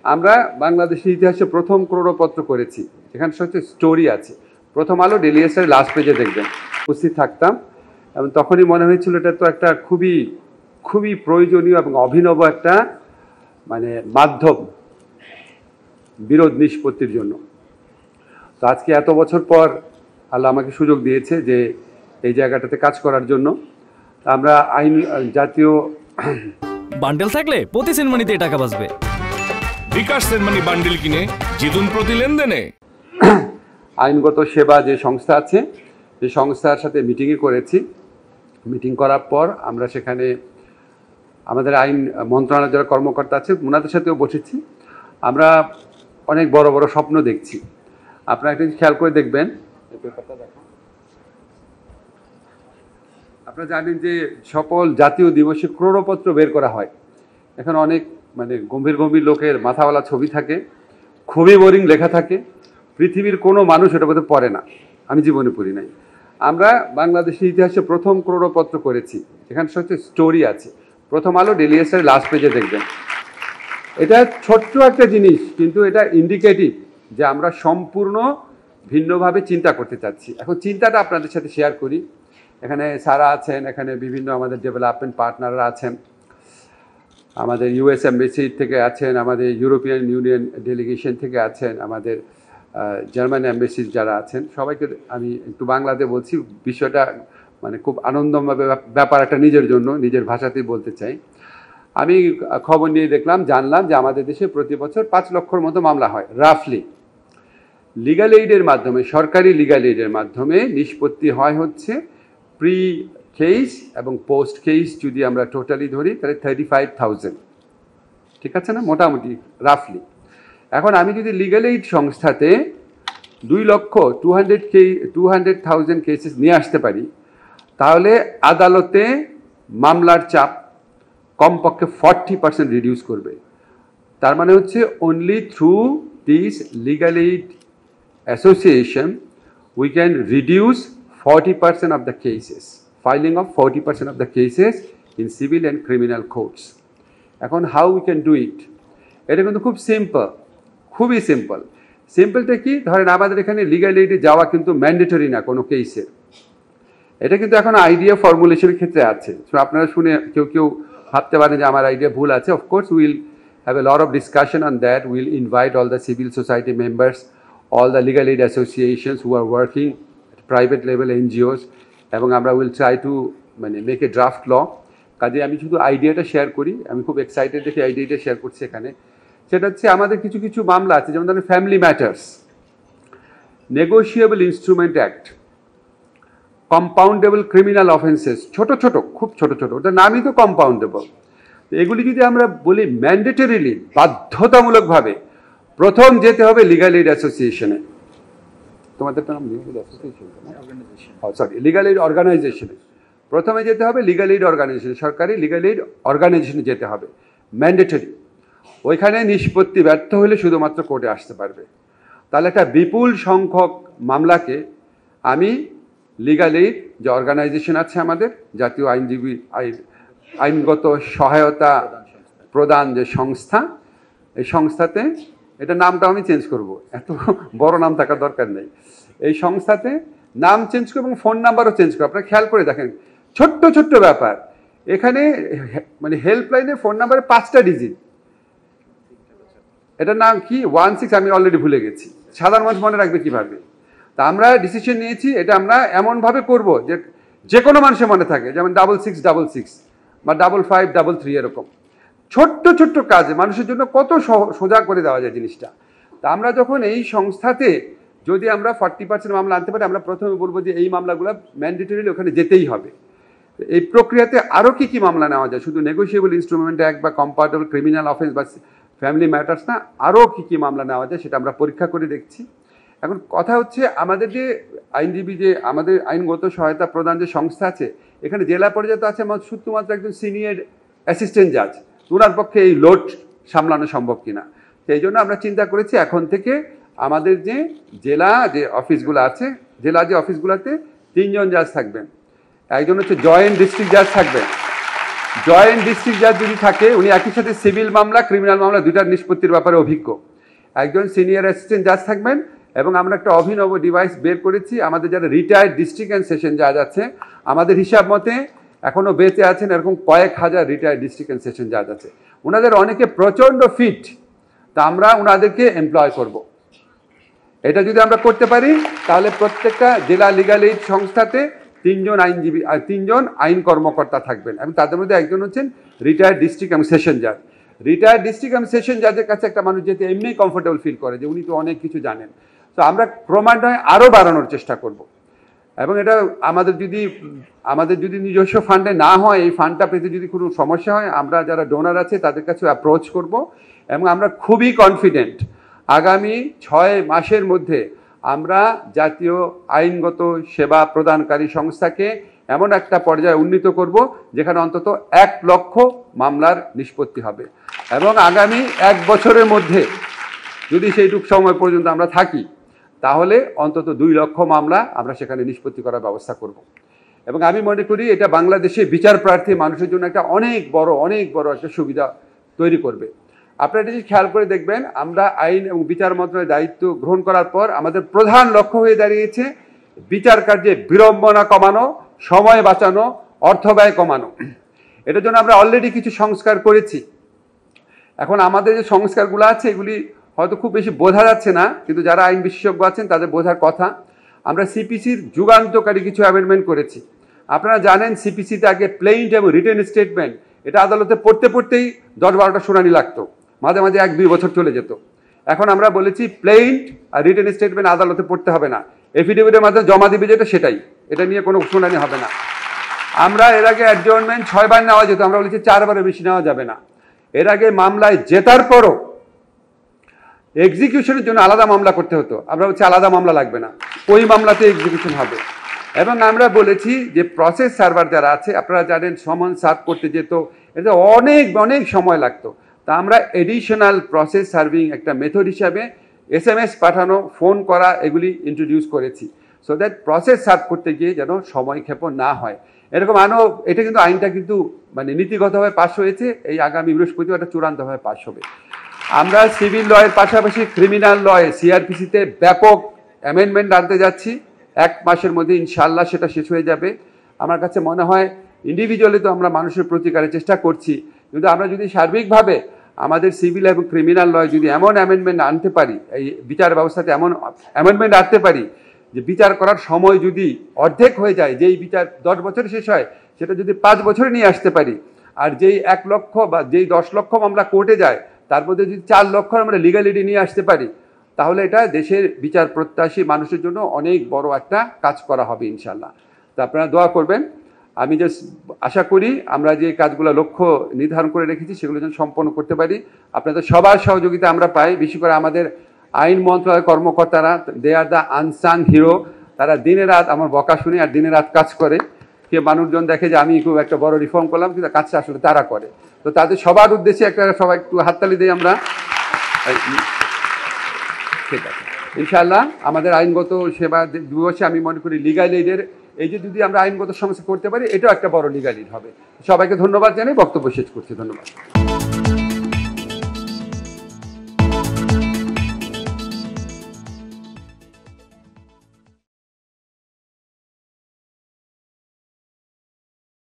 আমরা বাংলাদেশের ইতিহাসে প্রথম ক্রোড়পত্র করেছি, এখানে হচ্ছে স্টোরি আছে। প্রথম আলো ডেইলি স্টারের লাস্ট পেজে দেখবেন, উপস্থিত থাকতাম এবং তখনই মনে হয়েছিল এটা তো একটা খুবই খুবই প্রয়োজনীয় এবং অভিনব একটা মানে মাধ্যম বিরোধ নিষ্পত্তির জন্য। তো আজকে এত বছর পর আল্লাহ আমাকে সুযোগ দিয়েছে যে এই জায়গাটাতে কাজ করার জন্য। আমরা আইন জাতীয় বান্ডেল থাকলে প্রতি সেনমানিতে টাকা বাঁচবে। বিকাশ সেনমানি বান্ডেল কিনে জিতুন প্রতি লেনদেনে। আইনগত সেবা যে সংস্থা আছে, যে সংস্থার সাথে মিটিংয়ে করেছি। মিটিং করার পর আমরা সেখানে আমাদের আইন মন্ত্রণালয়ের যারা কর্মকর্তা আছে ওনাদের সাথেও বসেছি। আমরা অনেক বড় বড় স্বপ্ন দেখছি। আপনারা একটা খেয়াল করে দেখবেন, আপনারা জানেন যে সকল জাতীয় দিবসে ক্রোড়পত্র বের করা হয়। এখন অনেক মানে গম্ভীর গম্ভীর লোকের মাথাওয়ালা ছবি থাকে, খুবই বোরিং লেখা থাকে, পৃথিবীর কোনো মানুষ এটা বোধহয় পড়ে না, আমি জীবনে পড়ি নাই। আমরা বাংলাদেশের ইতিহাসে প্রথম ক্রোড়পত্র করেছি, এখানে হচ্ছে স্টোরি আছে। প্রথম আলো ডেইলি স্টারের লাস্ট পেজে দেখবেন। এটা ছোট্ট একটা জিনিস, কিন্তু এটা ইন্ডিকেটিভ যে আমরা সম্পূর্ণ ভিন্নভাবে চিন্তা করতে চাচ্ছি। এখন চিন্তাটা আপনাদের সাথে শেয়ার করি। এখানে সারা আছেন, এখানে বিভিন্ন আমাদের ডেভেলপমেন্ট পার্টনাররা আছেন, আমাদের ইউএস এমবেসি থেকে আছেন, আমাদের ইউরোপিয়ান ইউনিয়ন ডেলিগেশন থেকে আছেন, আমাদের জার্মান এমবেসি যারা আছেন, সবাইকে আমি একটু বাংলাতে বলছি। বিষয়টা মানে খুব আনন্দময় ব্যাপার একটা নিজের জন্য, নিজের ভাষাতেই বলতে চাই। আমি খবর নিয়ে দেখলাম, জানলাম যে আমাদের দেশে প্রতি বছর 5 লক্ষর মতো মামলা হয় রাফলি। লিগ্যাল এইডের মাধ্যমে, সরকারি লিগ্যাল এইডের মাধ্যমে নিষ্পত্তি হয় হচ্ছে প্রি কেস এবং পোস্ট কেস যদি আমরা টোটালি ধরি তাহলে 35,000, ঠিক আছে না, মোটামুটি রাফলি। এখন আমি যদি লিগ্যাল এইড সংস্থাতে 2,200,000 কেসেস নিয়ে আসতে পারি, তাহলে আদালতে মামলার চাপ কমপক্ষে 40% রিডিউস করবে। তার মানে হচ্ছে only through this legal aid association we can reduce 40% of the cases, filing of 40% of the cases in civil and criminal courts. এখন how we can do it? এটা কিন্তু খুব সিম্পল, খুবই সিম্পল। সিম্পলটা কি, ধরেন আমাদের এখানে লিগ্যাল এইডে যাওয়া কিন্তু ম্যান্ডেটরি না কোনো কেসের। এটা কিন্তু এখন আইডিয়া ফর্মুলেশনের ক্ষেত্রে আছে। সো আপনারা শুনে কেউ কেউ ভাবতে পারেন যে আমার আইডিয়া ভুল আছে। Of course will have a lot of discussion on that. Will invite all the civil society members, all the legal aid associations who are working at private level NGOs, এবং আমরা উইল ট্রাই টু মানে make a draft ল। কাজে আমি শুধু আইডিয়াটা share করি, আমি খুব এক্সাইটেড দেখে আইডিয়াটা শেয়ার করছি এখানে। সেটা হচ্ছে আমাদের কিছু কিছু মামলা আছে, যেমন ধরেন family matters, negotiable instrument act, compoundable criminal offences, ছোট ছোট, খুব ছোট ছোট, ওটার নামই তো কম্পাউন্ডেবল। এগুলি যদি আমরা বলি ম্যান্ডেটরিলি, বাধ্যতামূলকভাবে প্রথম যেতে হবে লিগ্যাল এইড অ্যাসোসিয়েশনে। তোমাদের নাম legal association, sorry, legal aid অর্গানাইজেশনে প্রথমে যেতে হবে। লিগ্যাল এইড অর্গানাইজেশন, সরকারি লিগ্যাল এইড অর্গানাইজেশনে যেতে হবে, ম্যান্ডেটরি। ওইখানে নিষ্পত্তি ব্যর্থ হলে শুধুমাত্র কোর্টে আসতে পারবে। তাহলে একটা বিপুল সংখ্যক মামলাকে আমি লিগ্যাল এইড যে অর্গানাইজেশন আছে আমাদের, জাতীয় আইনজীবী আইনগত সহায়তা প্রদান যে সংস্থা, এই সংস্থাতে, এটা নামটা আমি চেঞ্জ করব, এত বড় নাম থাকার দরকার নেই। এই সংস্থাতে নাম চেঞ্জ করবো এবং ফোন নাম্বারও চেঞ্জ করবো। আপনারা খেয়াল করে দেখেন, ছোট্ট ছোট্ট ব্যাপার। এখানে মানে হেল্পলাইনে ফোন নাম্বারে 5টা ডিজিট, এটার নাম কি 16, আমি অলরেডি ভুলে গেছি। সাধারণ মানুষ মনে রাখবে কীভাবে? তা আমরা ডিসিশন নিয়েছি এটা আমরা এমনভাবে করব যে যে কোনো মানুষের মনে থাকে, যেমন 6666 বা 5533, এরকম ছোট্ট ছোট্ট কাজে মানুষের জন্য কত সোজা করে দেওয়া যায় জিনিসটা। তা আমরা যখন এই সংস্থাতে যদি আমরা 40% মামলা আনতে পারি, আমরা প্রথমে বলবো যে এই মামলাগুলো ম্যান্ডেটরিলি ওখানে যেতেই হবে। এই প্রক্রিয়াতে আরও কী কী মামলা নেওয়া যায়, শুধু নেগোশিয়েবল ইনস্ট্রুমেন্ট অ্যাক্ট বা কম্পাউন্ডেবল ক্রিমিনাল অফেন্স বা ফ্যামিলি ম্যাটার্স না, আরও কী কী মামলা নেওয়া যায় সেটা আমরা পরীক্ষা করে দেখছি। এখন কথা হচ্ছে আমাদের যে আইনজীবী, যে আমাদের আইনগত সহায়তা প্রদান যে সংস্থা আছে, এখানে জেলা পর্যায়ে তো আছে আমার শুধুমাত্র একজন সিনিয়র অ্যাসিস্ট্যান্ট জাজ, ওনার পক্ষে এই লোড সামলানো সম্ভব কিনা। সেই জন্য আমরা চিন্তা করেছি এখন থেকে আমাদের যে জেলা যে অফিসগুলো আছে, জেলা যে অফিসগুলোতে 3 জন জাজ থাকবেন, একজন হচ্ছে জয়েন্ট ডিস্ট্রিক্ট জাজ থাকবেন, জয়েন্ট ডিস্ট্রিক্ট জাজ যদি থাকে উনি একই সাথে সিভিল মামলা ক্রিমিনাল মামলা দুটার নিষ্পত্তির ব্যাপারে অভিজ্ঞ একজন সিনিয়র অ্যাসিস্ট্যান্ট জাজ থাকবেন এবং আমরা একটা অভিনব ডিভাইস বের করেছি আমাদের যারা রিটায়ার্ড ডিস্ট্রিক্ট অ্যান্ড সেশন জাজ আছে আমাদের হিসাব মতে এখনও বেঁচে আছেন এরকম কয়েক হাজার রিটায়ার্ড ডিস্ট্রিক্ট অ্যান্ড সেশন জাজ আছে ওনাদের অনেকে প্রচণ্ড ফিট তা আমরা ওনাদেরকে এমপ্লয় করব। এটা যদি আমরা করতে পারি তাহলে প্রত্যেকটা জেলা লিগাল এইড সংস্থাতে 3 জন আইনজীবী আর 3 জন আইন কর্মকর্তা থাকবেন এবং তাদের মধ্যে একজন হচ্ছেন রিটায়ার্ড ডিস্ট্রিক্ট এবং সেশন জাজ রিটায়ার্ড ডিস্ট্রিক্ট এবং সেশন জাজের কাছে একটা মানুষ যেতে এমনি কমফোর্টেবল ফিল করে যে উনি তো অনেক কিছু জানেন তো আমরা ক্রমান্বয়ে আরও বাড়ানোর চেষ্টা করব এবং এটা আমাদের যদি নিজস্ব ফান্ডে না হয় এই ফান্ডটা পেতে যদি কোনো সমস্যা হয় আমরা যারা ডোনার আছে তাদের কাছে অ্যাপ্রোচ করব এবং আমরা খুবই কনফিডেন্ট আগামী 6 মাসের মধ্যে আমরা জাতীয় আইনগত সেবা প্রদানকারী সংস্থাকে এমন একটা পর্যায়ে উন্নীত করব যেখানে অন্তত 1 লক্ষ মামলার নিষ্পত্তি হবে এবং আগামী 1 বছরের মধ্যে যদি সেইটুক সময় পর্যন্ত আমরা থাকি তাহলে অন্তত 2 লক্ষ মামলা আমরা সেখানে নিষ্পত্তি করার ব্যবস্থা করব এবং আমি মনে করি এটা বাংলাদেশে বিচার প্রার্থী মানুষের জন্য একটা অনেক বড় একটা সুবিধা তৈরি করবে আপনারা যদি খেয়াল করে দেখবেন আমরা আইন এবং বিচার মন্ত্রণালয়ের দায়িত্ব গ্রহণ করার পর আমাদের প্রধান লক্ষ্য হয়ে দাঁড়িয়েছে বিচার কার্যে বিড়ম্বনা কমানো সময় বাঁচানো অর্থ ব্যয় কমানো এটার জন্য আমরা অলরেডি কিছু সংস্কার করেছি এখন আমাদের যে সংস্কারগুলো আছে এগুলি হয়তো খুব বেশি বোঝা যাচ্ছে না কিন্তু যারা আইন বিশেষজ্ঞ আছেন তাদের বোঝার কথা আমরা সিপিসির যুগান্তকারী কিছু অ্যামেন্ডমেন্ট করেছি আপনারা জানেন সিপিসিতে আগে প্লেইন্ট এবং রিটেন স্টেটমেন্ট এটা আদালতে পড়তেই 10-12টা শুনানি লাগতো মাঝে মাঝে 1-2 বছর চলে যেত এখন আমরা বলেছি প্লেইন্ট আর রিটেন স্টেটমেন্ট আদালতে পড়তে হবে না এফিডেভিটের মাধ্যমে জমা দিবে যেটা সেটাই এটা নিয়ে কোনো শুনানি হবে না আমরা এর আগে অ্যাডজর্নমেন্ট 6 বার নেওয়া যেত আমরা বলেছি 4 বারের বেশি নেওয়া যাবে না এর আগে মামলায় জেতার পরও এক্সিকিউশনের জন্য আলাদা মামলা করতে হতো আমরা বলছি আলাদা মামলা লাগবে না ওই মামলাতে এক্সিকিউশন হবে এবং আমরা বলেছি যে প্রসেস সার্ভার যারা আছে আপনারা জানেন সমন সার্ভ করতে যেত এটা অনেক সময় লাগতো তা আমরা এডিশনাল প্রসেস সার্ভিং একটা মেথড হিসাবে SMS পাঠানো ফোন করা এগুলি ইন্ট্রোডিউস করেছি সো দ্যাট প্রসেস সার্ভ করতে গিয়ে যেন সময় ক্ষেপণ না হয় এরকম এটা কিন্তু আইনটা কিন্তু মানে নীতিগতভাবে পাস হয়েছে এই আগামী বৃহস্পতিবার চূড়ান্তভাবে পাস হবে আমরা সিভিল লয়ের পাশাপাশি ক্রিমিনাল লয়ে CRPCতে ব্যাপক অ্যামেন্ডমেন্ট আনতে যাচ্ছি 1 মাসের মধ্যে ইনশাআল্লাহ সেটা শেষ হয়ে যাবে আমার কাছে মনে হয় ইন্ডিভিজুয়ালি তো আমরা মানুষের প্রতিকারের চেষ্টা করছি কিন্তু আমরা যদি সার্বিকভাবে আমাদের সিভিল এবং ক্রিমিনাল লয়ে যদি এমন অ্যামেন্ডমেন্ট আনতে পারি এই বিচার ব্যবস্থাতে এমন অ্যামেন্ডমেন্ট আনতে পারি যে বিচার করার সময় যদি অর্ধেক হয়ে যায় যেই বিচার 10 বছরে শেষ হয় সেটা যদি 5 বছরে নিয়ে আসতে পারি আর যেই 1 লক্ষ বা যেই 10 লক্ষ মামলা কোর্টে যায় তার মধ্যে যদি 4 লক্ষ আমরা লিগ্যালিটি নিয়ে আসতে পারি তাহলে এটা দেশের বিচার প্রত্যাশী মানুষের জন্য অনেক বড় একটা কাজ করা হবে ইনশাআল্লাহ তো আপনারা দোয়া করবেন আমি জাস্ট আশা করি আমরা যে কাজগুলো লক্ষ্য নির্ধারণ করে রেখেছি সেগুলো যেন সম্পন্ন করতে পারি আপনাদের সবার সহযোগিতা আমরা পাই বেশি করে আমাদের আইন মন্ত্রণালয়ের কর্মকর্তারা দে আর দ্য আনসাং হিরো তারা দিনে রাত আমার বকা শুনে আর দিনে রাত কাজ করে কে মানুষজন দেখে যে আমি খুব একটা বড় রিফর্ম করলাম কিন্তু কাজটা আসলে তারা করে তো তাদের সবার উদ্দেশ্যে সবাই একটু হাততালি দিই আমরা ঠিক আছে ইনশাআল্লাহ আমাদের আইনগত সেবা দিবসে আমি মনে করি লিগ্যাল এইডের এই যে যদি আমরা আইনগত সমস্যা করতে পারি এটাও একটা বড় লিগ্যাল এইড হবে সবাইকে ধন্যবাদ জানাই বক্তব্য শেষ করছি ধন্যবাদ